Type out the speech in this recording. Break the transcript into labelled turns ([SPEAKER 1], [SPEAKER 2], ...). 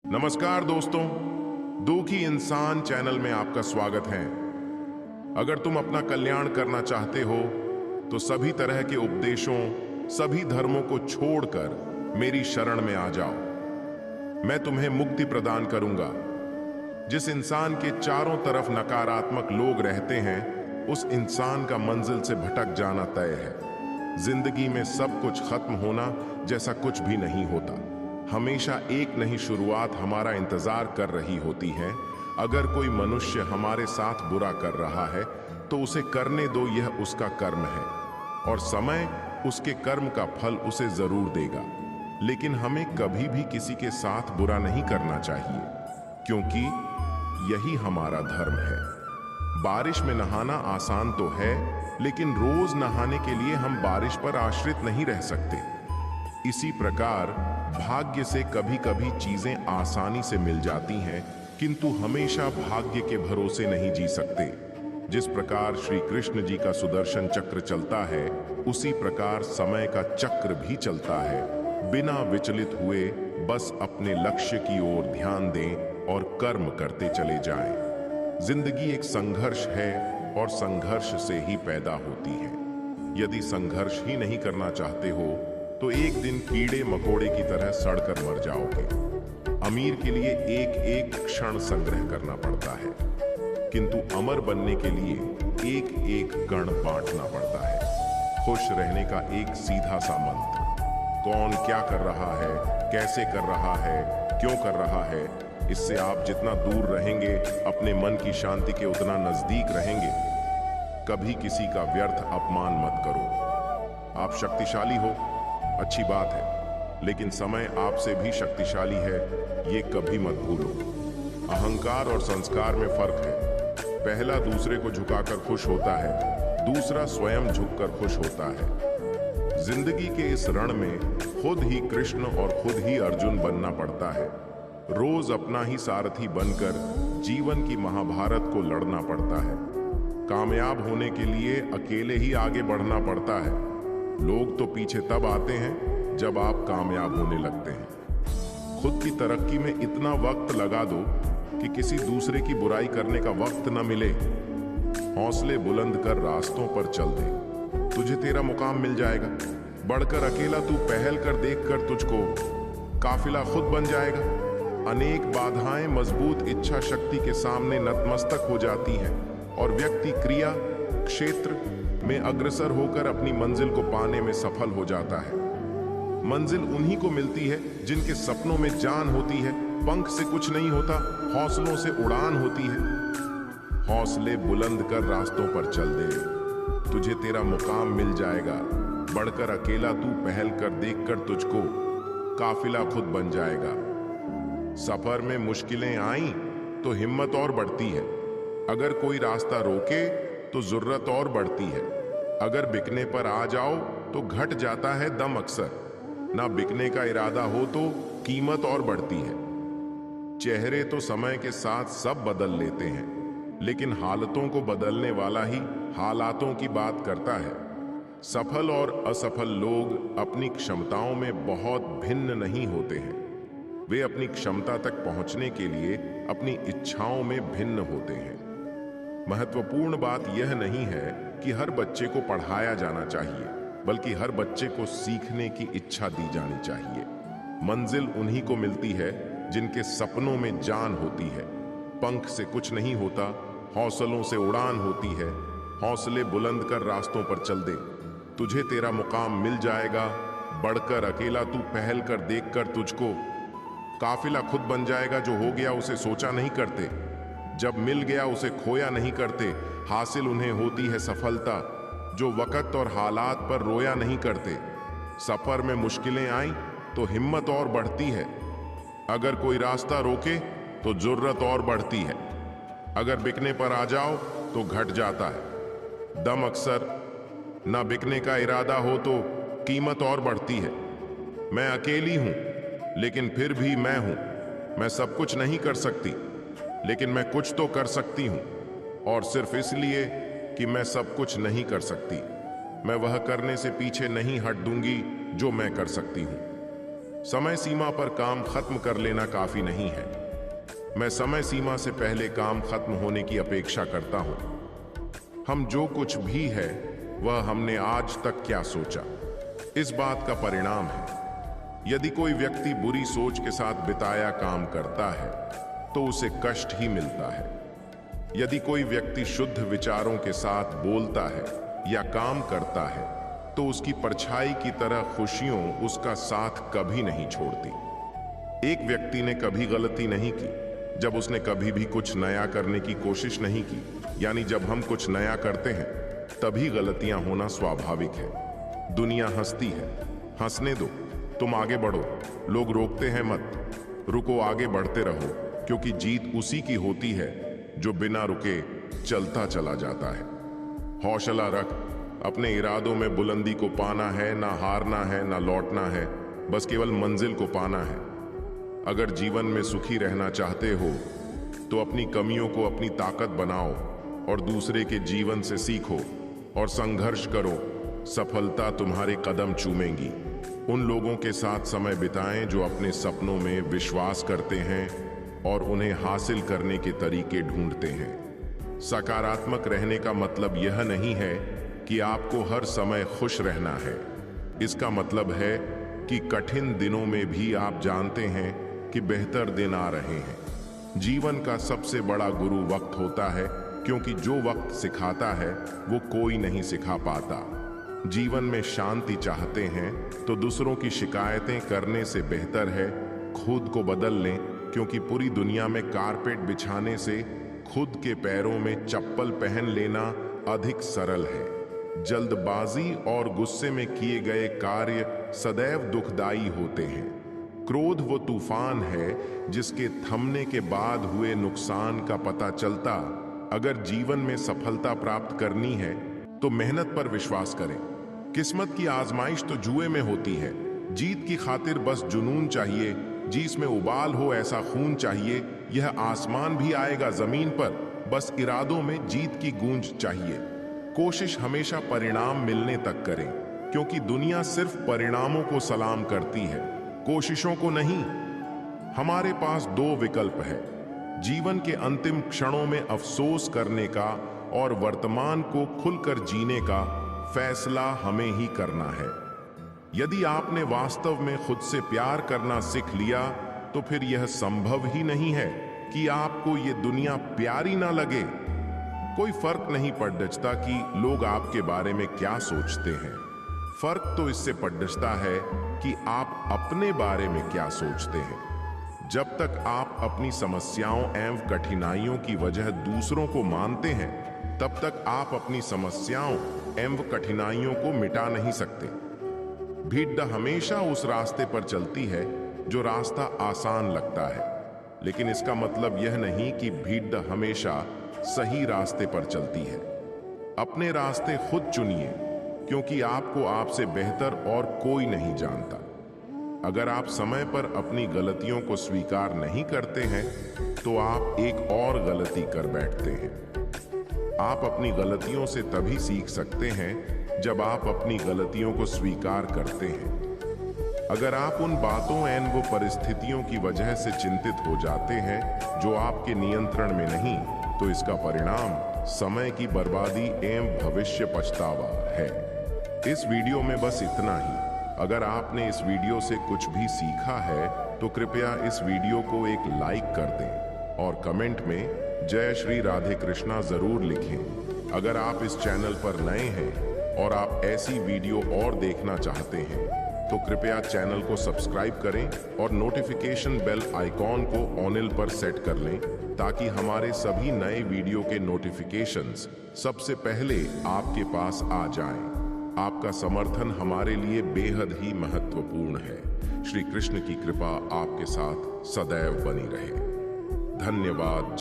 [SPEAKER 1] नमस्कार दोस्तों, दुखी इंसान चैनल में आपका स्वागत है। अगर तुम अपना कल्याण करना चाहते हो तो सभी तरह के उपदेशों, सभी धर्मों को छोड़कर मेरी शरण में आ जाओ। मैं तुम्हें मुक्ति प्रदान करूंगा। जिस इंसान के चारों तरफ नकारात्मक लोग रहते हैं, उस इंसान का मंजिल से भटक जाना तय है। जिंदगी में सब कुछ खत्म होना जैसा कुछ भी नहीं होता। हमेशा एक नई शुरुआत हमारा इंतजार कर रही होती है। अगर कोई मनुष्य हमारे साथ बुरा कर रहा है तो उसे करने दो, यह उसका कर्म है और समय उसके कर्म का फल उसे जरूर देगा। लेकिन हमें कभी भी किसी के साथ बुरा नहीं करना चाहिए, क्योंकि यही हमारा धर्म है। बारिश में नहाना आसान तो है, लेकिन रोज नहाने के लिए हम बारिश पर आश्रित नहीं रह सकते। इसी प्रकार भाग्य से कभी कभी चीजें आसानी से मिल जाती हैं, किंतु हमेशा भाग्य के भरोसे नहीं जी सकते। जिस प्रकार श्री कृष्ण जी का सुदर्शन चक्र चलता है, उसी प्रकार समय का चक्र भी चलता है। बिना विचलित हुए बस अपने लक्ष्य की ओर ध्यान दें और कर्म करते चले जाएं। जिंदगी एक संघर्ष है और संघर्ष से ही पैदा होती है। यदि संघर्ष ही नहीं करना चाहते हो तो एक दिन कीड़े मकोड़े की तरह सड़कर मर जाओगे। अमीर के लिए एक एक क्षण संग्रह करना पड़ता है, किंतु अमर बनने के लिए एक एक कण बांटना पड़ता है। खुश रहने का एक सीधा सा मंत्र, कौन क्या कर रहा है, कैसे कर रहा है, क्यों कर रहा है, इससे आप जितना दूर रहेंगे अपने मन की शांति के उतना नजदीक रहेंगे। कभी किसी का व्यर्थ अपमान मत करो। आप शक्तिशाली हो, अच्छी बात है, लेकिन समय आपसे भी शक्तिशाली है, ये कभी मत भूलो। अहंकार और संस्कार में फर्क है। पहला दूसरे को झुकाकर खुश होता है, दूसरा स्वयं झुककर खुश होता है। जिंदगी के इस रण में खुद ही कृष्ण और खुद ही अर्जुन बनना पड़ता है। रोज अपना ही सारथी बनकर जीवन की महाभारत को लड़ना पड़ता है। कामयाब होने के लिए अकेले ही आगे बढ़ना पड़ता है। लोग तो पीछे तब आते हैं जब आप कामयाब होने लगते हैं। खुद की तरक्की में इतना वक्त लगा दो कि किसी दूसरे की बुराई करने का वक्त न मिले। हौसले बुलंद कर रास्तों पर चल दे, तुझे तेरा मुकाम मिल जाएगा। बढ़कर अकेला तू पहल कर, देखकर तुझको काफिला खुद बन जाएगा। अनेक बाधाएं मजबूत इच्छा शक्ति के सामने नतमस्तक हो जाती हैं और व्यक्ति क्रिया क्षेत्र में अग्रसर होकर अपनी मंजिल को पाने में सफल हो जाता है। मंजिल उन्हीं को मिलती है जिनके सपनों में जान होती है। पंख से कुछ नहीं होता, हौसलों से उड़ान होती है। हौसले बुलंद कर रास्तों पर चल दे, तुझे तेरा मुकाम मिल जाएगा। बढ़कर अकेला तू पहल कर, देखकर तुझको काफिला खुद बन जाएगा। सफर में मुश्किलें आईं तो हिम्मत और बढ़ती है। अगर कोई रास्ता रोके तो जरूरत और बढ़ती है। अगर बिकने पर आ जाओ तो घट जाता है दम अक्सर। ना बिकने का इरादा हो तो कीमत और बढ़ती है। चेहरे तो समय के साथ सब बदल लेते हैं, लेकिन हालतों को बदलने वाला ही हालातों की बात करता है। सफल और असफल लोग अपनी क्षमताओं में बहुत भिन्न नहीं होते हैं। वे अपनी क्षमता तक पहुंचने के लिए अपनी इच्छाओं में भिन्न होते हैं। महत्वपूर्ण बात यह नहीं है कि हर बच्चे को पढ़ाया जाना चाहिए, बल्कि हर बच्चे को सीखने की इच्छा दी जानी चाहिए। मंजिल उन्हीं को मिलती है जिनके सपनों में जान होती है। पंख से कुछ नहीं होता, हौसलों से उड़ान होती है। हौसले बुलंद कर रास्तों पर चल दे, तुझे तेरा मुकाम मिल जाएगा। बढ़कर अकेला तू पहल कर, देखकर तुझको काफिला खुद बन जाएगा। जो हो गया उसे सोचा नहीं करते, जब मिल गया उसे खोया नहीं करते। हासिल उन्हें होती है सफलता जो वक्त और हालात पर रोया नहीं करते। सफर में मुश्किलें आईं तो हिम्मत और बढ़ती है। अगर कोई रास्ता रोके तो जरूरत और बढ़ती है। अगर बिकने पर आ जाओ तो घट जाता है दम अक्सर। ना बिकने का इरादा हो तो कीमत और बढ़ती है। मैं अकेली हूं, लेकिन फिर भी मैं हूं। मैं सब कुछ नहीं कर सकती, लेकिन मैं कुछ तो कर सकती हूं, और सिर्फ इसलिए कि मैं सब कुछ नहीं कर सकती, मैं वह करने से पीछे नहीं हट दूंगी जो मैं कर सकती हूं। समय सीमा पर काम खत्म कर लेना काफी नहीं है। मैं समय सीमा से पहले काम खत्म होने की अपेक्षा करता हूं। हम जो कुछ भी है वह हमने आज तक क्या सोचा, इस बात का परिणाम है। यदि कोई व्यक्ति बुरी सोच के साथ बिताया काम करता है तो उसे कष्ट ही मिलता है। यदि कोई व्यक्ति शुद्ध विचारों के साथ बोलता है या काम करता है तो उसकी परछाई की तरह खुशियों उसका साथ कभी नहीं छोड़ती। एक व्यक्ति ने कभी गलती नहीं की जब उसने कभी भी कुछ नया करने की कोशिश नहीं की। यानी जब हम कुछ नया करते हैं तभी गलतियां होना स्वाभाविक है। दुनिया हंसती है, हंसने दो, तुम आगे बढ़ो। लोग रोकते हैं मत, रुको, आगे बढ़ते रहो, क्योंकि जीत उसी की होती है जो बिना रुके चलता चला जाता है। हौसला रख, अपने इरादों में बुलंदी को पाना है, ना हारना है, ना लौटना है, बस केवल मंजिल को पाना है। अगर जीवन में सुखी रहना चाहते हो तो अपनी कमियों को अपनी ताकत बनाओ और दूसरे के जीवन से सीखो और संघर्ष करो। सफलता तुम्हारे कदम चूमेंगी। उन लोगों के साथ समय बिताएं जो अपने सपनों में विश्वास करते हैं और उन्हें हासिल करने के तरीके ढूंढते हैं। सकारात्मक रहने का मतलब यह नहीं है कि आपको हर समय खुश रहना है। इसका मतलब है कि कठिन दिनों में भी आप जानते हैं कि बेहतर दिन आ रहे हैं। जीवन का सबसे बड़ा गुरु वक्त होता है, क्योंकि जो वक्त सिखाता है वो कोई नहीं सिखा पाता। जीवन में शांति चाहते हैं तो दूसरों की शिकायतें करने से बेहतर है खुद को बदल लें, क्योंकि पूरी दुनिया में कारपेट बिछाने से खुद के पैरों में चप्पल पहन लेना अधिक सरल है। जल्दबाजी और गुस्से में किए गए कार्य सदैव दुखदाई होते हैं। क्रोध वो तूफान है जिसके थमने के बाद हुए नुकसान का पता चलता। अगर जीवन में सफलता प्राप्त करनी है तो मेहनत पर विश्वास करें। किस्मत की आजमाइश तो जुए में होती है। जीत की खातिर बस जुनून चाहिए, जिसमें उबाल हो ऐसा खून चाहिए। यह आसमान भी आएगा जमीन पर, बस इरादों में जीत की गूंज चाहिए। कोशिश हमेशा परिणाम मिलने तक करें, क्योंकि दुनिया सिर्फ परिणामों को सलाम करती है, कोशिशों को नहीं। हमारे पास दो विकल्प है, जीवन के अंतिम क्षणों में अफसोस करने का और वर्तमान को खुलकर जीने का फैसला हमें ही करना है। यदि आपने वास्तव में खुद से प्यार करना सीख लिया तो फिर यह संभव ही नहीं है कि आपको ये दुनिया प्यारी ना लगे। कोई फर्क नहीं पड़ता कि लोग आपके बारे में क्या सोचते हैं। फर्क तो इससे पड़ता है कि आप अपने बारे में क्या सोचते हैं। जब तक आप अपनी समस्याओं एवं कठिनाइयों की वजह दूसरों को मानते हैं, तब तक आप अपनी समस्याओं एवं कठिनाइयों को मिटा नहीं सकते। भीड़ हमेशा उस रास्ते पर चलती है जो रास्ता आसान लगता है, लेकिन इसका मतलब यह नहीं कि भीड़ हमेशा सही रास्ते पर चलती है। अपने रास्ते खुद चुनिए, क्योंकि आपको आपसे बेहतर और कोई नहीं जानता। अगर आप समय पर अपनी गलतियों को स्वीकार नहीं करते हैं तो आप एक और गलती कर बैठते हैं। आप अपनी गलतियों से तभी सीख सकते हैं जब आप अपनी गलतियों को स्वीकार करते हैं। अगर आप उन बातों एवं वो परिस्थितियों की वजह से चिंतित हो जाते हैं जो आपके नियंत्रण में नहीं, तो इसका परिणाम समय की बर्बादी एवं भविष्य पछतावा है। इस वीडियो में बस इतना ही। अगर आपने इस वीडियो से कुछ भी सीखा है तो कृपया इस वीडियो को एक लाइक कर दें और कमेंट में जय श्री राधे कृष्णा जरूर लिखें। अगर आप इस चैनल पर नए हैं और आप ऐसी वीडियो और देखना चाहते हैं तो कृपया चैनल को सब्सक्राइब करें और नोटिफिकेशन बेल आइकॉन को ऑनिल पर सेट कर लें, ताकि हमारे सभी नए वीडियो के नोटिफिकेशंस सबसे पहले आपके पास आ जाएं। आपका समर्थन हमारे लिए बेहद ही महत्वपूर्ण है। श्री कृष्ण की कृपा आपके साथ सदैव बनी रहे। धन्यवाद।